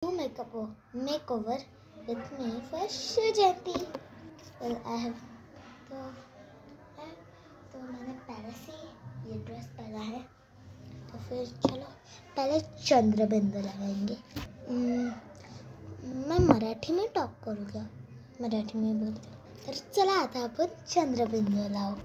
Do makeup makeover with me for Shiv Jayanti. Well, तो तो मैंने पहले से ये ड्रेस पहना है, तो फिर चलो पहले चंद्रबिंदु लगाएंगे। मैं मराठी में टॉक करूँगा, मराठी में बोलते हूँ। तर चला आता आपण चंद्रबिंदु लावू।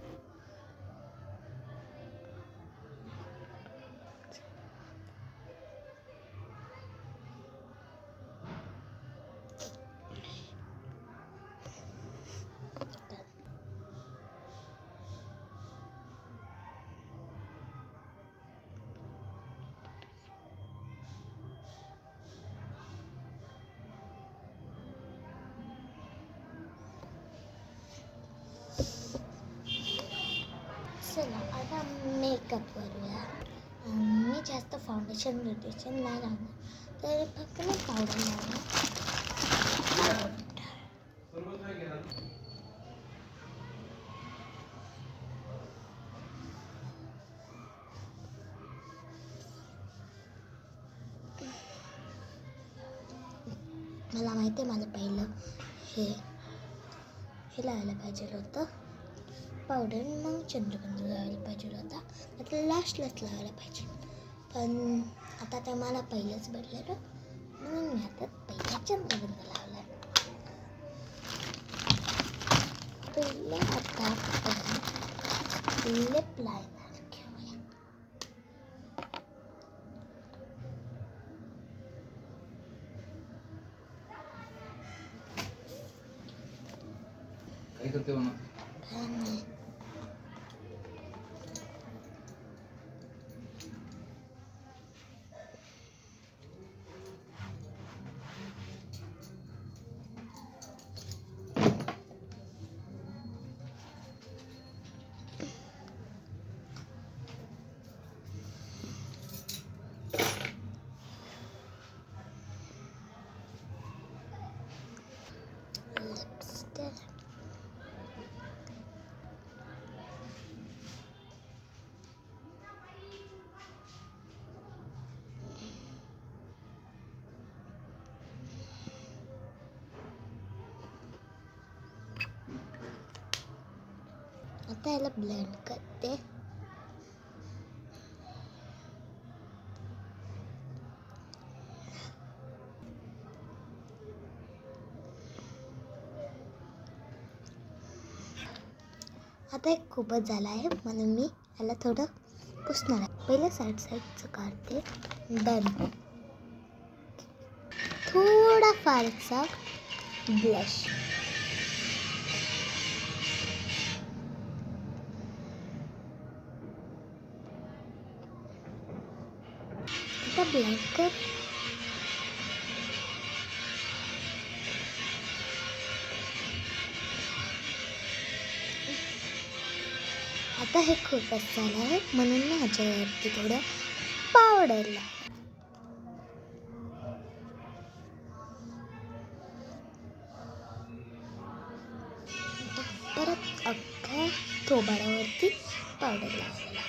चला आता मेकअप करूया। मी जास्त फाउंडेशन नाही लावणार, तर फक्त मी पावडर लावणार। मला माहिती आहे मला पहिलं हे लावायला पाहिजे होतं पावडर, मग चंद्रबिंदू लावायला पाहिजे होता, आता लास्टलाच लावायला पाहिजे, पण आता ते मला पहिलंच भेटलेलं म्हणून मी आता पहिला चंद्रबिंदू लावला। पहिलं आता आपण लिप लायनर घेऊया। काय करते म्हणा? लिपस्टिक आता याला ब्लेंड करते। आता एक खूपच झाला आहे म्हणून मी याला थोडं पुसणार आहे। पहिलं साईडचं काढते, डन। थोडा फारसा ब्लश, आता ब्लेंड कर। आता हे खूपच झालं आहे म्हणून मी ह्याच्यावरती थोडं पावडर लावते। परत अख्ख्या थोबाडावरती पावडर लावायला।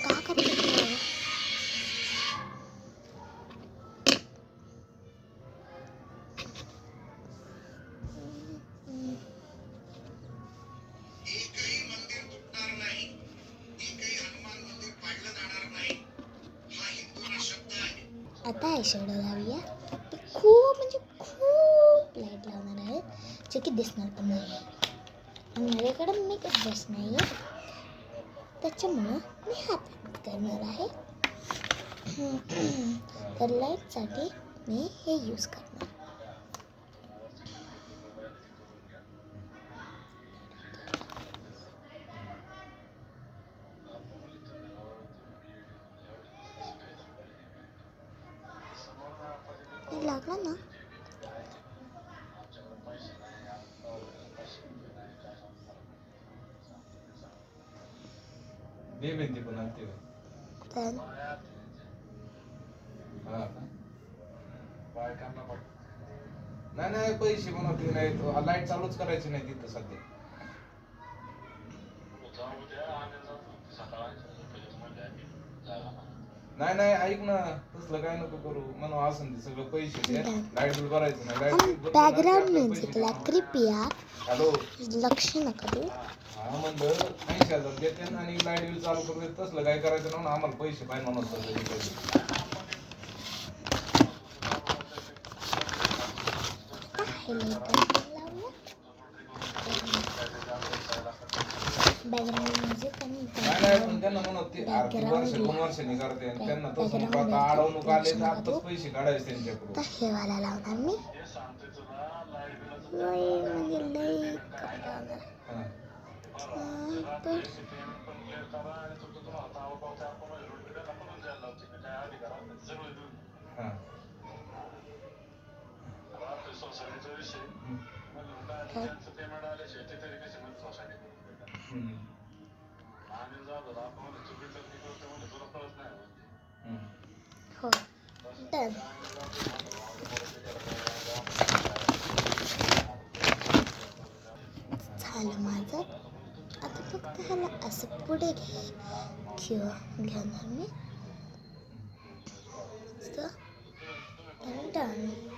का करते आता आयशॅडो लावूया। खूप म्हणजे खूप लाईट लावणार आहे, जे की दिसणार पण नाही आहे। माझ्याकडे मेकअप ब्रश नाही आहे, त्याच्यामुळं मी हातात करणार आहे। तर लाईटसाठी मी हे यूज करणार। लागला ना? बेबेंती पण आणते तर हा नाही नाही पैसे बनवते नाही, लाईट चालूच करायची नाही तिथं सध्या. नाही नाही ऐक ना, तसलं काय नको करू म्हणून असं ते सगळं पैसे दे, लाईट बिल भरायचं नाही. लाईट बॅकग्राउंड म्युझिकला कृपया हॅलो लक्ष नका देऊ. हा म्हणलं 80,000 देते आणि लाईट बिल चालू करू देत, तसलं काय करायचं ना, आम्हाला पैसे पाहिजे म्हणून बॅकग्राउंड म्युझिक आणि नाही नाही पण त्यांना म्हणत ते आरती वर्ष 2 वर्षांनी करते आणि त्यांना तसं नको, आता अडवणूक आले तर आताच पैसे काढायचे त्यांच्याकडून. आता हे वाला लावणार मी, म्हणजे लई कमी लावणार. हो डन. झालं माझं. आता फक्त ह्याला असं पुढे घेणार मी. डन.